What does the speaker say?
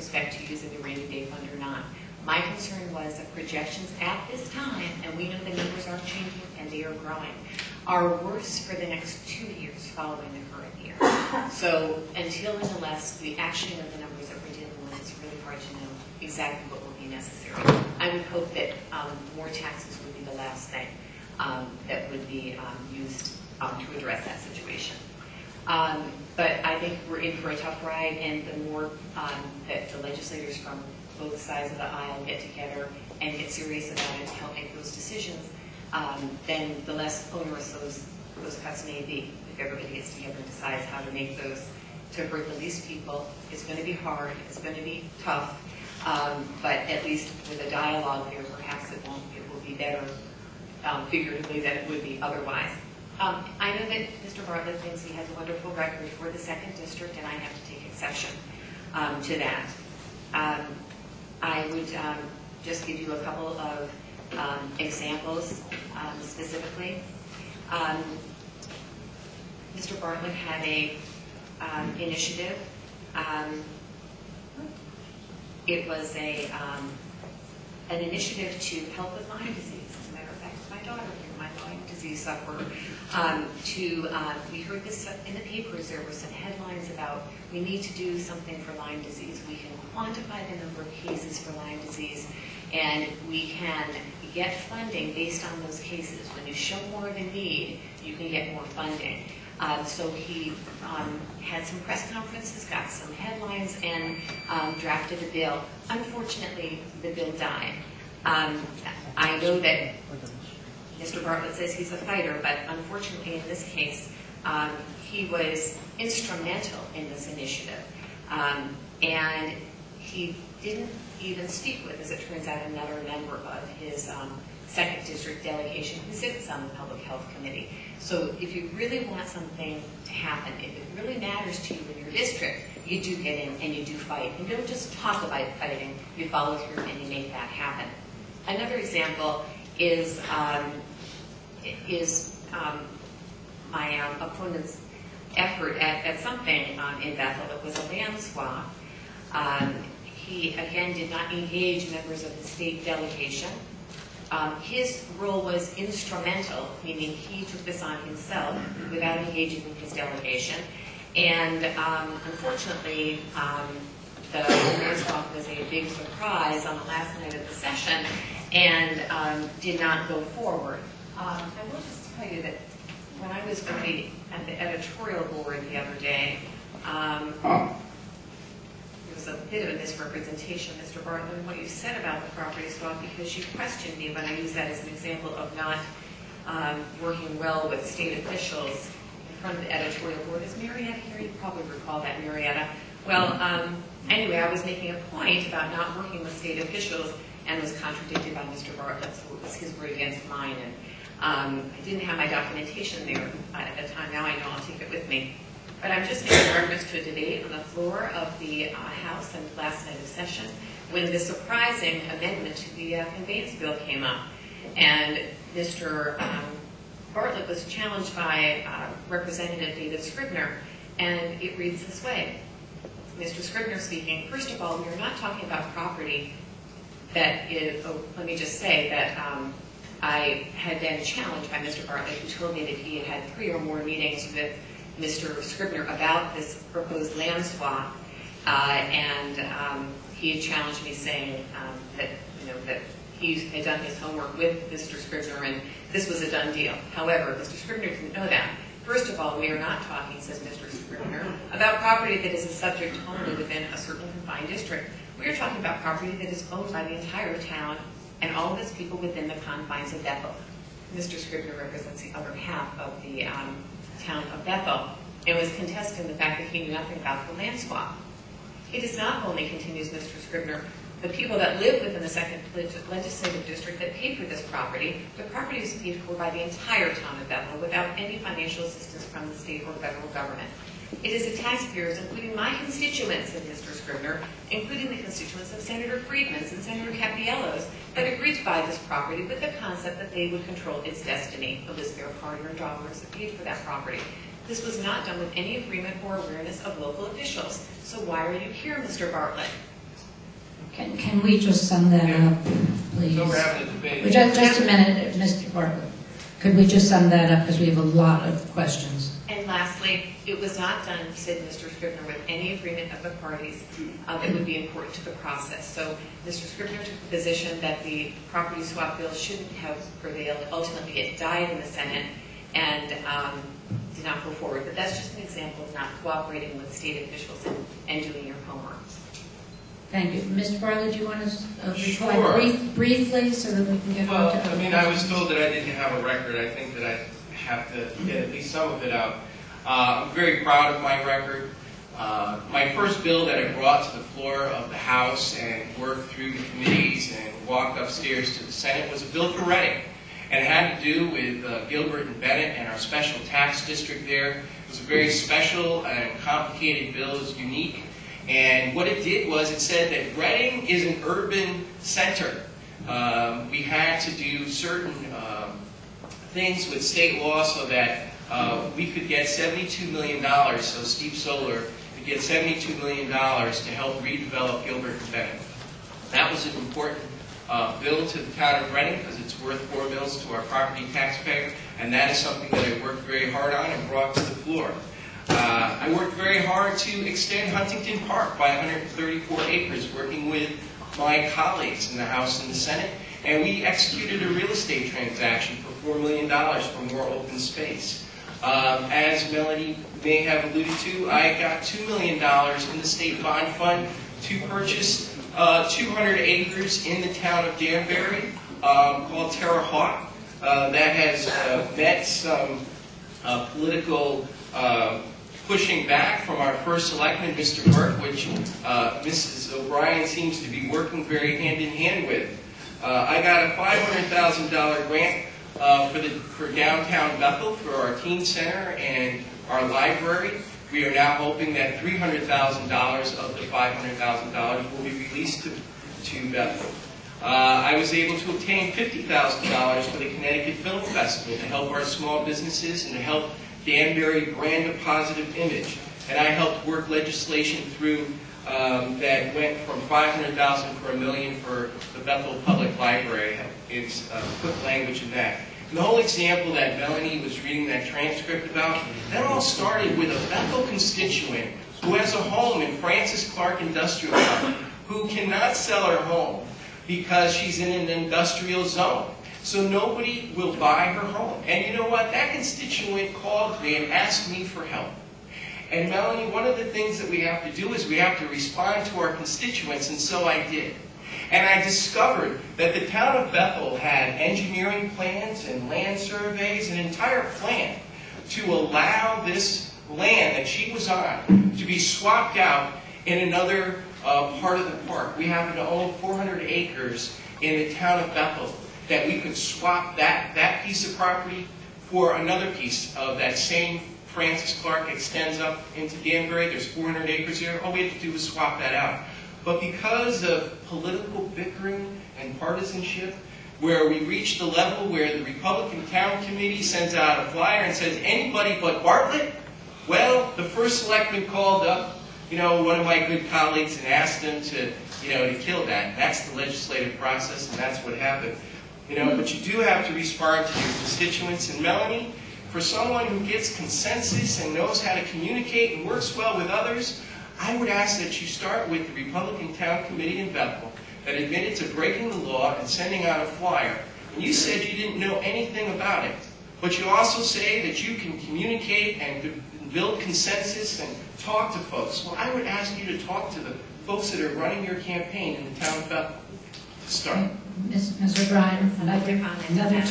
expect to use the rainy day fund or not. My concern was that projections at this time, and we know the numbers are changing and they are growing, are worse for the next 2 years following the current year. So until and unless we actually know the numbers that we're dealing with, it's really hard to know exactly what will be necessary. I would hope that more taxes would be the last thing that would be used to address that situation. But I think we're in for a tough ride, and the more that the legislators from both sides of the aisle get together and get serious about it to help make those decisions, then the less onerous those cuts may be. If everybody gets together and decides how to make those to hurt the least people, it's going to be hard, it's going to be tough, but at least with a dialogue here, perhaps it will be better figuratively than it would be otherwise. I know that Mr. Bartlett thinks he has a wonderful record for the 2nd District, and I have to take exception to that. I would just give you a couple of examples specifically. Mr. Bartlett had an initiative. It was an initiative to help with Lyme disease. As a matter of fact, my daughter here, my Lyme disease sufferer. We heard this in the papers. There were some headlines about we need to do something for Lyme disease. We can quantify the number of cases for Lyme disease, and we can get funding based on those cases. When you show more of a need, you can get more funding. So he had some press conferences, got some headlines, and drafted a bill. Unfortunately, the bill died. I know that Mr. Bartlett says he's a fighter, but unfortunately in this case, he was instrumental in this initiative. And he didn't even speak with, as it turns out, another member of his 2nd District delegation who sits on the Public Health Committee. So if you really want something to happen, if it really matters to you in your district, you do get in and you do fight. And you don't just talk about fighting, you follow through and you make that happen. Another example is my opponent's effort at something in Bethel. It was a land swap. He, again, did not engage members of the state delegation. His role was instrumental, meaning he took this on himself without engaging in his delegation. And unfortunately, the land swap was a big surprise on the last night of the session and did not go forward. I will just tell you that when I was at the editorial board the other day, there was a bit of a misrepresentation, Mr. Bartlett, what you said about the property swap, because you questioned me when I used that as an example of not working well with state officials in front of the editorial board. Is Marietta here? You probably recall that, Marietta. Well, anyway, I was making a point about not working with state officials and was contradicted by Mr. Bartlett, so it was his word against mine. And I didn't have my documentation there at the time. Now I know I'll take it with me. But I'm just making reference to a debate on the floor of the House and last night of session when the surprising amendment to the conveyance bill came up. And Mr. Bartlett was challenged by Representative David Scribner, and it reads this way. Mr. Scribner speaking, first of all, we are not talking about property that is, let me just say that I had been challenged by Mr. Bartlett, who told me that he had had 3 or more meetings with Mr. Scribner about this proposed land swap, and he had challenged me saying that he had done his homework with Mr. Scribner and this was a done deal. However, Mr. Scribner didn't know that. First of all, we are not talking, says Mr. Scribner, about property that is a subject only within a certain confined district. We are talking about property that is owned by the entire town and all of its people within the confines of Bethel. Mr. Scribner represents the other half of the town of Bethel and was contesting the fact that he knew nothing about the land swap. It is not only, continues Mr. Scribner, the people that live within the 2nd legislative district that pay for this property. The property is paid for by the entire town of Bethel without any financial assistance from the state or federal government. It is the taxpayers, including my constituents, said Mr. Scribner, including the constituents of Senator Friedman's and Senator Cappiello's, that agreed to buy this property with the concept that they would control its destiny. It was their hard-earned dollars that paid for that property. This was not done with any agreement or awareness of local officials. So why are you here, Mr. Bartlett? Can we just sum that up, please? So we're having a debate. Just a minute, Mr. Bartlett. Could we just sum that up, because we have a lot of questions. And lastly, it was not done, said Mr. Scribner, with any agreement of the parties that would be important to the process. So Mr. Scribner took the position that the property swap bill shouldn't have prevailed. Ultimately, it died in the Senate and did not go forward. But that's just an example of not cooperating with state officials and doing your homework. Thank you. Mr. Bartlett, do you want to reply Sure. briefly so that we can get on to I mean, I was told that I didn't have a record. I think that I have to get at least some of it out. I'm very proud of my record. My first bill that I brought to the floor of the House and worked through the committees and walked upstairs to the Senate was a bill for Reading. And it had to do with Gilbert and Bennett and our special tax district there. It was a very special and complicated bill. It was unique. And what it did was it said that Reading is an urban center. We had to do certain things with state law so that we could get $72 million, so Steve Solar could get $72 million to help redevelop Gilbert and Bennett. That was an important bill to the town of Reading because it's worth $4 million to our property taxpayer, and that is something that I worked very hard on and brought to the floor. I worked very hard to extend Huntington Park by 134 acres, working with my colleagues in the House and the Senate, and we executed a real estate transaction for $4 million for more open space. As Melanie may have alluded to, I got $2 million in the state bond fund to purchase 200 acres in the town of Danbury called Terre Haute. That has met some political pushing back from our first selectman, Mr. Burke, which Mrs. O'Brien seems to be working very hand in hand with. I got a $500,000 grant for downtown Bethel for our teen center and our library. We are now hoping that $300,000 of the $500,000 will be released to Bethel. I was able to obtain $50,000 for the Connecticut Film Festival to help our small businesses and to help Danbury brand a positive image. And I helped work legislation through that went from $500,000 for $1 million for the Bethel Public Library. It's quick language in that. And the whole example that Melanie was reading that transcript about, that all started with a Bethel constituent who has a home in Francis Clark Industrial Park who cannot sell her home because she's in an industrial zone. So nobody will buy her home. And you know what? That constituent called me and asked me for help. And Melanie, one of the things that we have to do is we have to respond to our constituents, and so I did. And I discovered that the town of Bethel had engineering plans and land surveys, an entire plan to allow this land that she was on to be swapped out in another part of the park. We happen to own 400 acres in the town of Bethel that we could swap that piece of property for another piece of that same Francis Clark extends up into Danbury. There's 400 acres here. All we had to do was swap that out. But because of political bickering and partisanship, where we reached the level where the Republican Town Committee sends out a flyer and says, anybody but Bartlett? Well, the first selectman called up, one of my good colleagues and asked him to kill that. That's the legislative process, and that's what happened. But you do have to respond to your constituents. And Melanie, for someone who gets consensus and knows how to communicate and works well with others, I would ask that you start with the Republican Town Committee in Bethel that admitted to breaking the law and sending out a flyer. And you said you didn't know anything about it. But you also say that you can communicate and build consensus and talk to folks. Well, I would ask you to talk to the folks that are running your campaign in the town of Bethel to start. Ms. O'Brien, another